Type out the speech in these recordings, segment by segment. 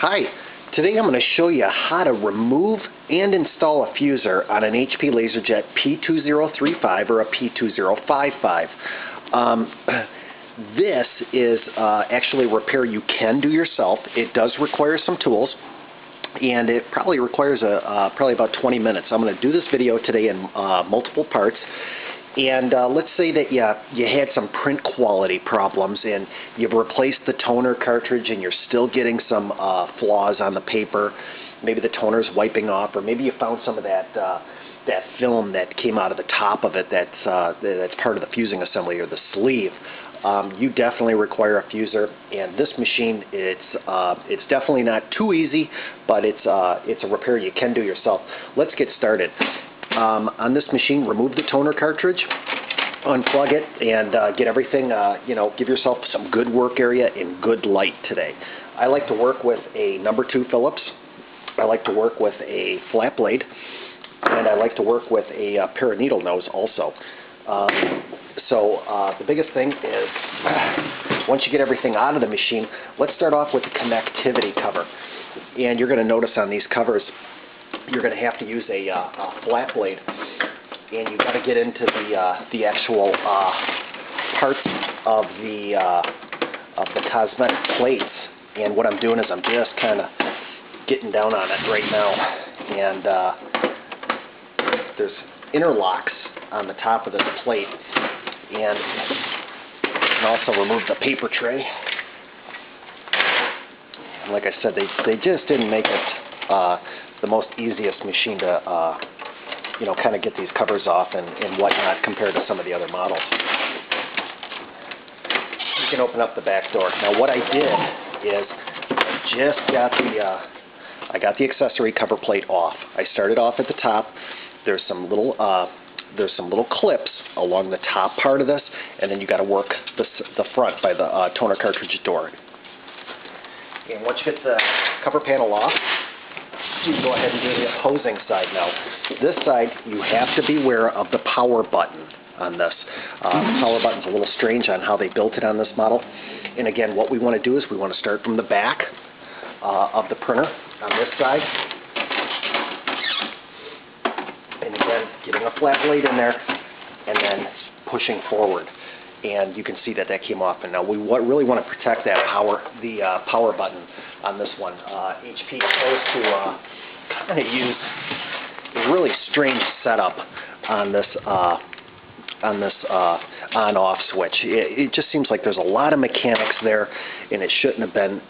Hi, today I'm going to show you how to remove and install a fuser on an HP LaserJet P2035 or a P2055. This is actually a repair you can do yourself. It does require some tools, and it probably requires probably about 20 minutes. I'm going to do this video today in multiple parts. And let's say that you had some print quality problems and you've replaced the toner cartridge and you're still getting some flaws on the paper. Maybe the toner's wiping off, or maybe you found some of that film that came out of the top of it that's part of the fusing assembly or the sleeve. You definitely require a fuser, and this machine, it's definitely not too easy, but it's a repair you can do yourself. Let's get started. On this machine, remove the toner cartridge, unplug it, and get everything, give yourself some good work area and good light today. I like to work with a number 2 Phillips. I like to work with a flat blade, and I like to work with a pair of needle nose also. The biggest thing is, once you get everything out of the machine, let's start off with the connectivity cover. And you're going to notice on these covers, you're going to have to use a flat blade, and you've got to get into the actual parts of the cosmetic plates. And what I'm doing is I'm just kind of getting down on it right now. And there's interlocks on the top of this plate, and you can also remove the paper tray. And like I said, they just didn't make it the most easiest machine to, kind of get these covers off and whatnot compared to some of the other models. You can open up the back door. Now what I did is I got the accessory cover plate off. I started off at the top. There's some little clips along the top part of this, and then you got to work the front by the toner cartridge door. And once you get the cover panel off, you can go ahead and do the opposing side now. This side, you have to be aware of the power button on this. The power button's a little strange on how they built it on this model. And again, what we want to do is we want to start from the back of the printer on this side. And again, getting a flat blade in there and then pushing forward. And you can see that came off. And now we really want to protect that power button on this one. HP chose to kind of use a really strange setup on this on-off switch. It just seems like there's a lot of mechanics there, and it shouldn't have been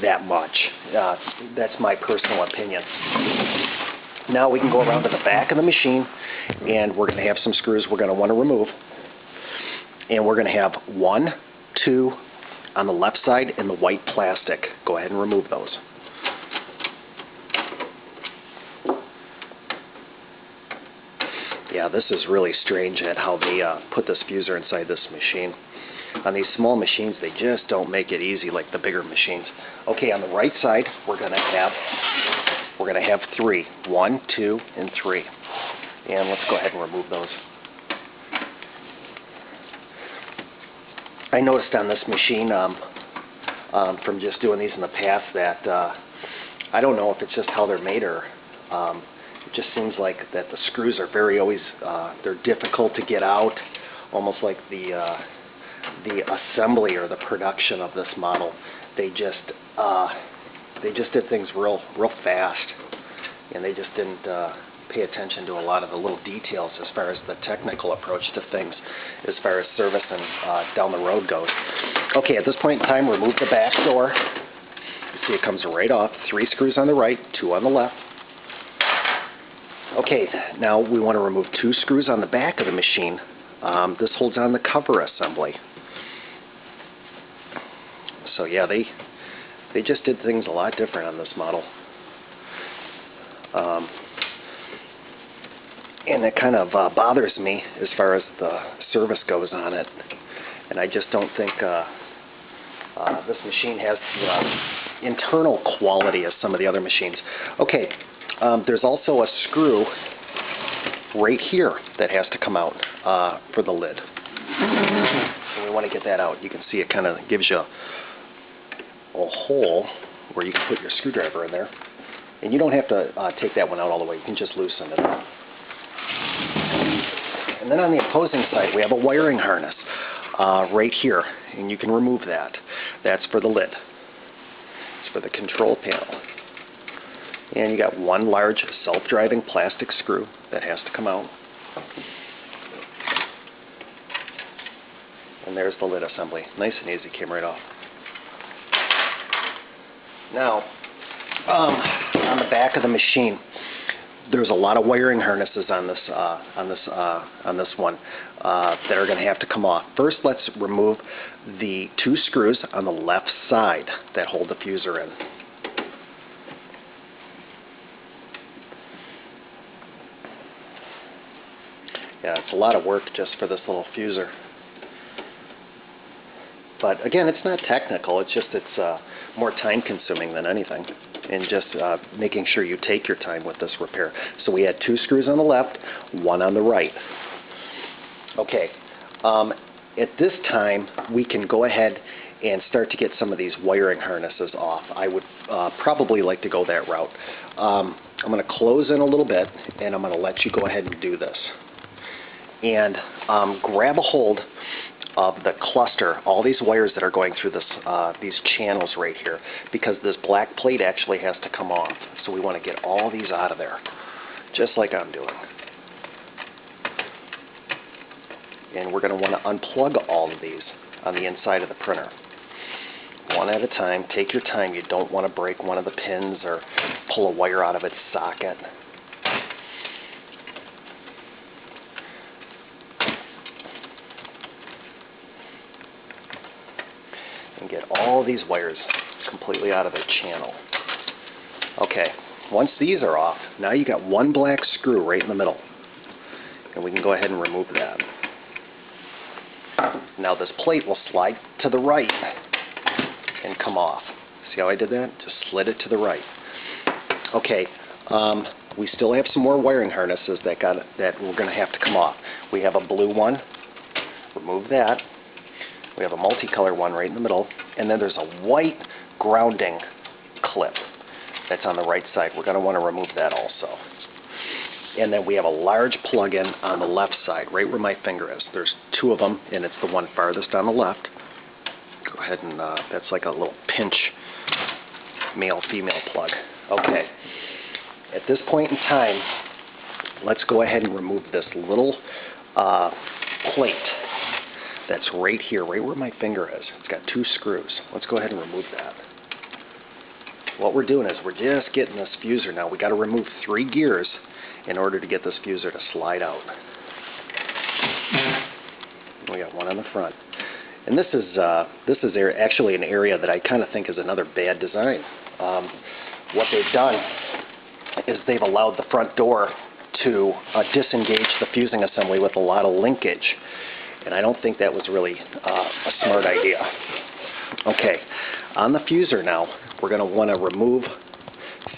that much. That's my personal opinion. Now we can go around to the back of the machine, and we're going to have some screws we're going to want to remove. And we're going to have 1, 2 on the left side in the white plastic. Go ahead and remove those. Yeah, this is really strange at how they put this fuser inside this machine. On these small machines, they just don't make it easy like the bigger machines. Okay, on the right side, we're going to have 3. 1, 2, and 3. And let's go ahead and remove those. I noticed on this machine, from just doing these in the past, that I don't know if it's just how they're made, or it just seems like that the screws are they're difficult to get out, almost like the assembly or the production of this model. They just did things real fast, and they just didn't pay attention to a lot of the little details as far as the technical approach to things, as far as service and down the road goes. Okay, at this point in time, remove the back door. You see it comes right off. 3 screws on the right, 2 on the left. Okay, now we want to remove 2 screws on the back of the machine. This holds on the cover assembly. So yeah, they just did things a lot different on this model. And it kind of bothers me as far as the service goes on it. And I just don't think this machine has the internal quality as some of the other machines. Okay, there's also a screw right here that has to come out for the lid. And we want to get that out. You can see it kind of gives you a hole where you can put your screwdriver in there. And you don't have to take that one out all the way. You can just loosen it up. And then on the opposing side, we have a wiring harness right here, and you can remove that. That's for the lid. It's for the control panel. And you got one large self-driving plastic screw that has to come out. And there's the lid assembly. Nice and easy, came right off. Now, on the back of the machine, there's a lot of wiring harnesses on this one that are going to have to come off. First, let's remove the two screws on the left side that hold the fuser in. Yeah, it's a lot of work just for this little fuser. But again, it's not technical. It's just more time consuming than anything. And just making sure you take your time with this repair. So we had two screws on the left, one on the right. Okay, at this time we can go ahead and start to get some of these wiring harnesses off. I would probably like to go that route. I'm going to close in a little bit, and I'm going to let you go ahead and do this. And grab a hold of the cluster, all these wires that are going through this, these channels right here, because this black plate actually has to come off. So we want to get all these out of there, just like I'm doing. And we're going to want to unplug all of these on the inside of the printer. One at a time. Take your time. You don't want to break one of the pins or pull a wire out of its socket. And get all these wires completely out of their channel. Okay, once these are off, now you got one black screw right in the middle. And we can go ahead and remove that. Now this plate will slide to the right and come off. See how I did that? Just slid it to the right. Okay, we still have some more wiring harnesses that we're going to have to come off. We have a blue one. Remove that. We have a multicolor one right in the middle, and then there's a white grounding clip that's on the right side. We're going to want to remove that also. And then we have a large plug-in on the left side, right where my finger is. There's two of them, and it's the one farthest on the left. Go ahead and, that's like a little pinch male-female plug. Okay. At this point in time, let's go ahead and remove this little plate that's right here, right where my finger is. It's got two screws. Let's go ahead and remove that. What we're doing is we're just getting this fuser now. We got to remove 3 gears in order to get this fuser to slide out. We got one on the front. And this is actually an area that I kind of think is another bad design. What they've done is they've allowed the front door to disengage the fusing assembly with a lot of linkage. And I don't think that was really a smart idea. Okay, on the fuser now, we're going to want to remove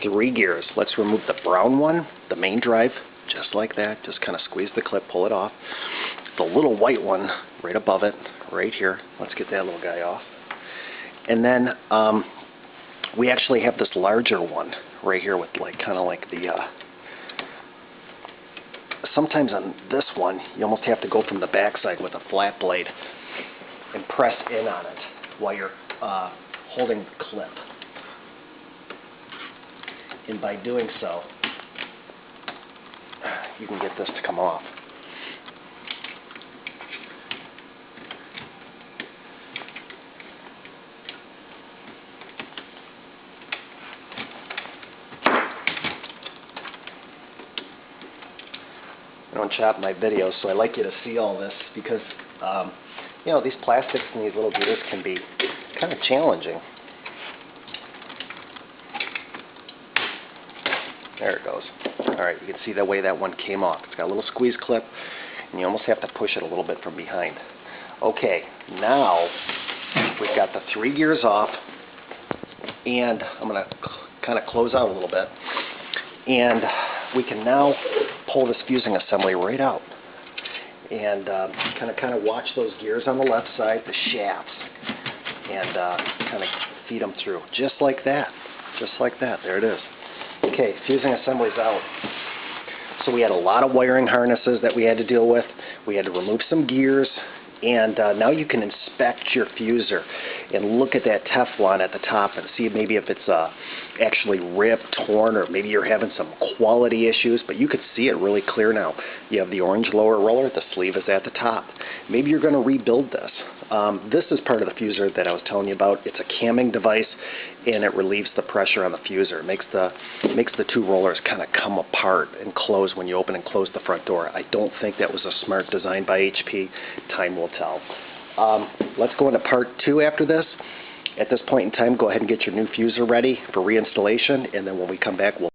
3 gears. Let's remove the brown one, the main drive, just like that. Just kind of squeeze the clip, pull it off. The little white one right above it, right here. Let's get that little guy off. And then we actually have this larger one right here with kind of like the... Sometimes on this one, you almost have to go from the backside with a flat blade and press in on it while you're holding the clip. And by doing so, you can get this to come off. I don't chop my videos, so I like you to see all this because, you know, these plastics and these little gears can be kind of challenging. There it goes. Alright, you can see the way that one came off. It's got a little squeeze clip, and you almost have to push it a little bit from behind. Okay, now we've got the 3 gears off, and I'm going to kind of close out a little bit. And we can now pull this fusing assembly right out. And kind of watch those gears on the left side, the shafts, and kind of feed them through, just like that. just like that. There it is. Okay, fusing assembly's out. So we had a lot of wiring harnesses that we had to deal with. We had to remove some gears, and now you can inspect your fuser and look at that Teflon at the top and see maybe if it's actually ripped, torn, or maybe you're having some quality issues, but you could see it really clear now. You have the orange lower roller, the sleeve is at the top. Maybe you're going to rebuild this. This is part of the fuser that I was telling you about. It's a camming device, and it relieves the pressure on the fuser. It makes the two rollers kind of come apart and close when you open and close the front door. I don't think that was a smart design by HP. Time will tell. Let's go into part 2 after this. At this point in time, go ahead and get your new fuser ready for reinstallation, and then when we come back, we'll